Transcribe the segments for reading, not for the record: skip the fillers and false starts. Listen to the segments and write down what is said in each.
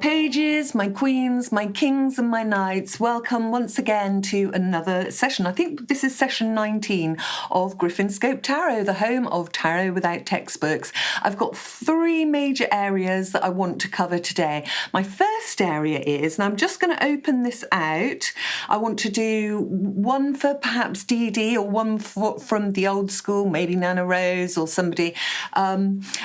pages, my queens, my kings and my knights, welcome once again to another session. I think this is session 19 of Griffinscope Tarot, the home of tarot without textbooks. I've got three major areas that I want to cover today. My first area is, and I'm just going to open this out, I want to do one for perhaps Dee or one from the old school, maybe Nana Rose or somebody. I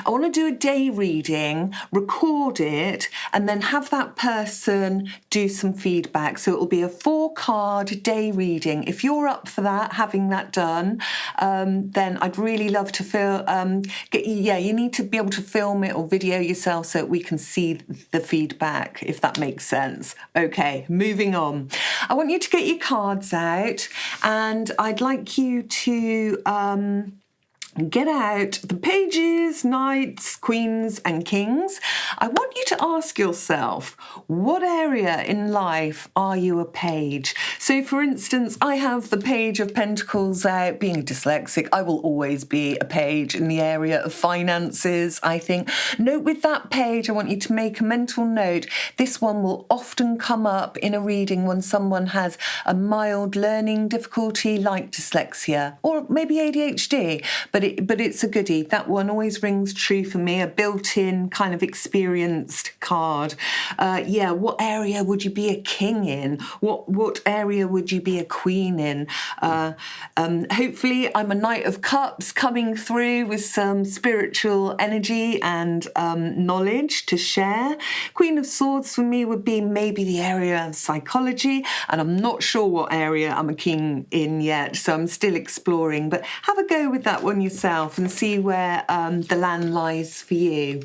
want to do a day reading, record it, and then have that person do some feedback. So it'll be a 4-card day reading. If you're up for that, having that done, then I'd really love to you need to be able to film it or video yourself so that we can see the feedback, if that makes sense. Okay, moving on. I want you to get your cards out, and I'd like you to get out the pages, knights, queens and kings. I want you to ask yourself, what area in life are you a page? So for instance, I have the page of pentacles out. Being dyslexic, I will always be a page in the area of finances, I think. Note with that page, I want you to make a mental note. This one will often come up in a reading when someone has a mild learning difficulty like dyslexia or maybe ADHD, but it's a goodie. That one always rings true for me, a built-in kind of experienced card. What area would you be a king in? What area would you be a queen in? Hopefully I'm a Knight of Cups coming through with some spiritual energy and knowledge to share. Queen of Swords for me would be maybe the area of psychology, and I'm not sure what area I'm a king in yet, so I'm still exploring, but have a go with that one yourself and see where the land lies for you.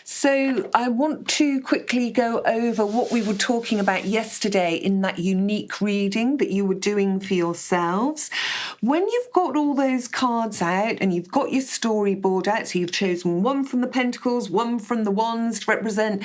So I want to quickly go over what we were talking about yesterday in that unique reading that you were doing for yourselves. When you've got all those cards out and you've got your storyboard out, so you've chosen one from the pentacles, one from the wands to represent,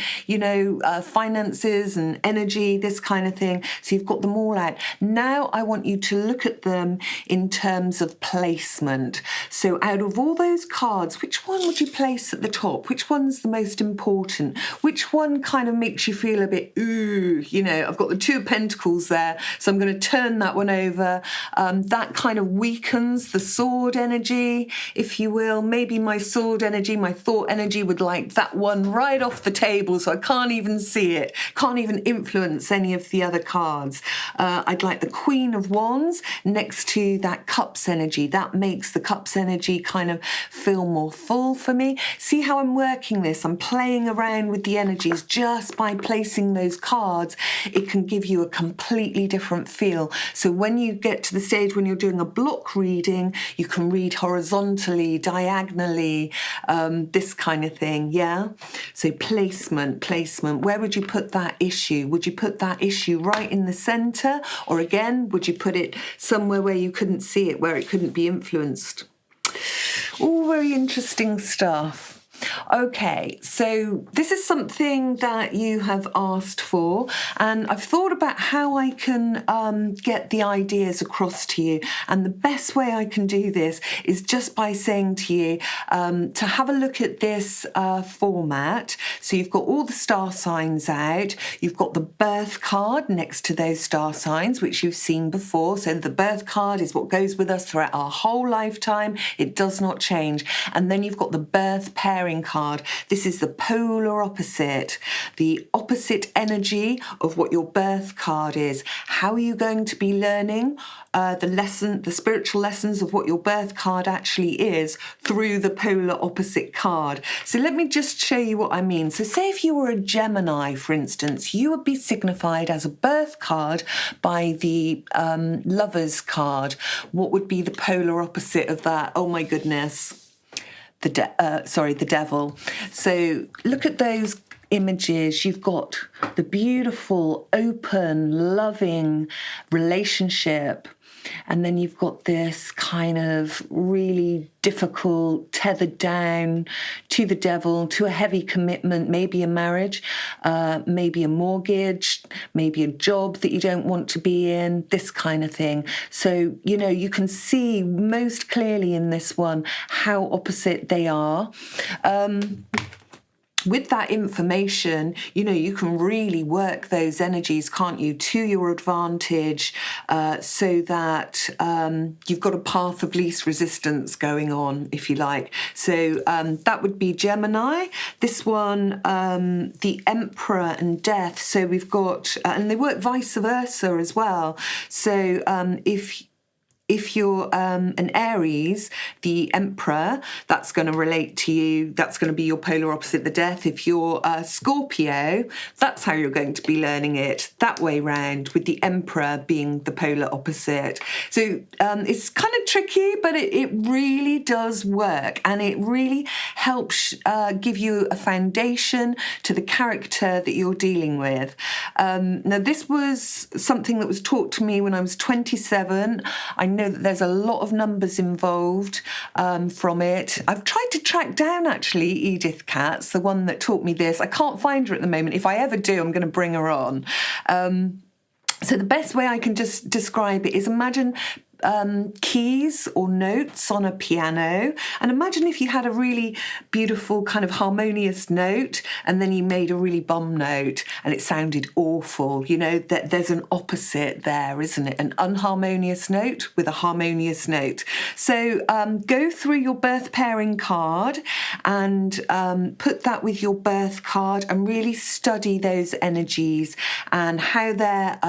finances and energy, this kind of thing. So you've got them all out. Now I want you to look at them in terms of placement. So out of all those cards, which one would you place at the top? Which one's the most important? Which one kind of makes you feel a bit, I've got the 2 of Pentacles there, so I'm going to turn that one over. That kind of weakens the sword energy, if you will. Maybe my sword energy, my thought energy would like that one right off the table, so I can't even see it, can't even influence any of the other cards. I'd like the Queen of Wands next to that Cups energy. That makes the Cups energy kind of feel more full for me. See how I'm working this? I'm playing around with the energies. Just by placing those cards, it can give you a completely different feel. So when you get to the stage when you're doing a block reading, you can read horizontally, diagonally, this kind of thing, yeah? So placement. Where would you put that issue? Would you put that issue right in the center? Or again, would you put it somewhere where you couldn't see it, where it couldn't be influenced? All very interesting stuff. Okay, so this is something that you have asked for, and I've thought about how I can get the ideas across to you, and the best way I can do this is just by saying to you to have a look at this format. So you've got all the star signs out, you've got the birth card next to those star signs, which you've seen before. So the birth card is what goes with us throughout our whole lifetime. It does not change. And then you've got the birth pairing card. This is the polar opposite, the opposite energy of what your birth card is. How are you going to be learning the spiritual lessons of what your birth card actually is through the polar opposite card? So let me just show you what I mean. So say if you were a Gemini, for instance, you would be signified as a birth card by the Lovers card. What would be the polar opposite of that? Oh my goodness. The devil. So look at those images. You've got the beautiful, open, loving relationship, and then you've got this kind of really difficult, tethered down to the devil, to a heavy commitment, maybe a marriage, maybe a mortgage, maybe a job that you don't want to be in, this kind of thing. So, you can see most clearly in this one how opposite they are. with that information, you can really work those energies, can't you, to your advantage, so that you've got a path of least resistance going on, if you like. So that would be Gemini. This one, the Emperor and Death. So we've got, and they work vice versa as well. So if you're an Aries, the Emperor, that's going to relate to you. That's going to be your polar opposite, the Death. If you're Scorpio, that's how you're going to be learning it, that way round, with the Emperor being the polar opposite. So it's kind of tricky, but it really does work, and it really helps give you a foundation to the character that you're dealing with. Now, this was something that was taught to me when I was 27. I know that there's a lot of numbers involved from it. I've tried to track down, actually, Edith Katz, the one that taught me this. I can't find her at the moment. If I ever do, I'm going to bring her on. So the best way I can just describe it is, imagine keys or notes on a piano, and imagine if you had a really beautiful kind of harmonious note and then you made a really bum note and it sounded awful. That there's an opposite there, isn't it? An unharmonious note with a harmonious note. So go through your birth pairing card and put that with your birth card and really study those energies and how they're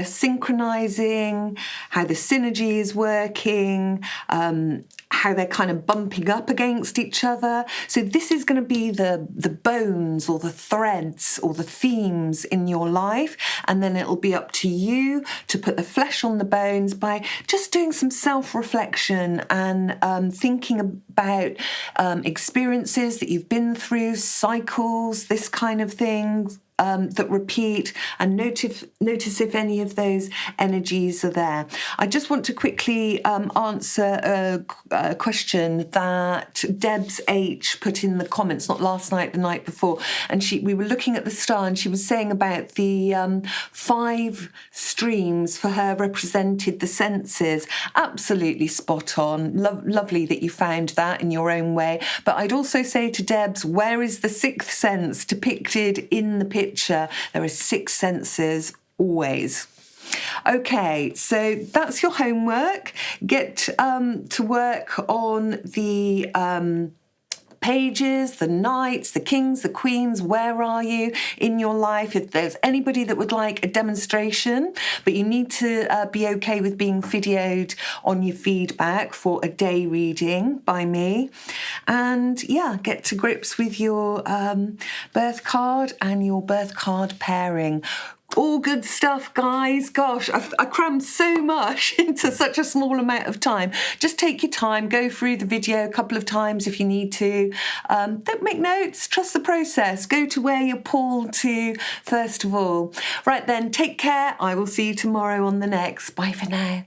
synchronizing, how the synergy is working, how they're kind of bumping up against each other. So this is going to be the bones or the threads or the themes in your life, and then it'll be up to you to put the flesh on the bones by just doing some self-reflection and thinking about experiences that you've been through, cycles, this kind of thing. That repeat, and notice if any of those energies are there. I just want to quickly answer a question that Debs H put in the comments, not last night, the night before, and we were looking at the star, and she was saying about the 5 streams for her represented the senses. Absolutely spot on. Lovely that you found that in your own way. But I'd also say to Debs, where is the 6th sense depicted in the picture? There are 6 senses always. Okay, so that's your homework. Get to work on the pages, the knights, the kings, the queens. Where are you in your life? If there's anybody that would like a demonstration, but you need to be okay with being videoed on your feedback for a day reading by me. And get to grips with your birth card and your birth card pairing. All good stuff, guys. Gosh, I crammed so much into such a small amount of time. Just take your time, go through the video a couple of times if you need to. Don't make notes, trust the process. Go to where you're pulled to first of all. Right then, take care. I will see you tomorrow on the next. Bye for now.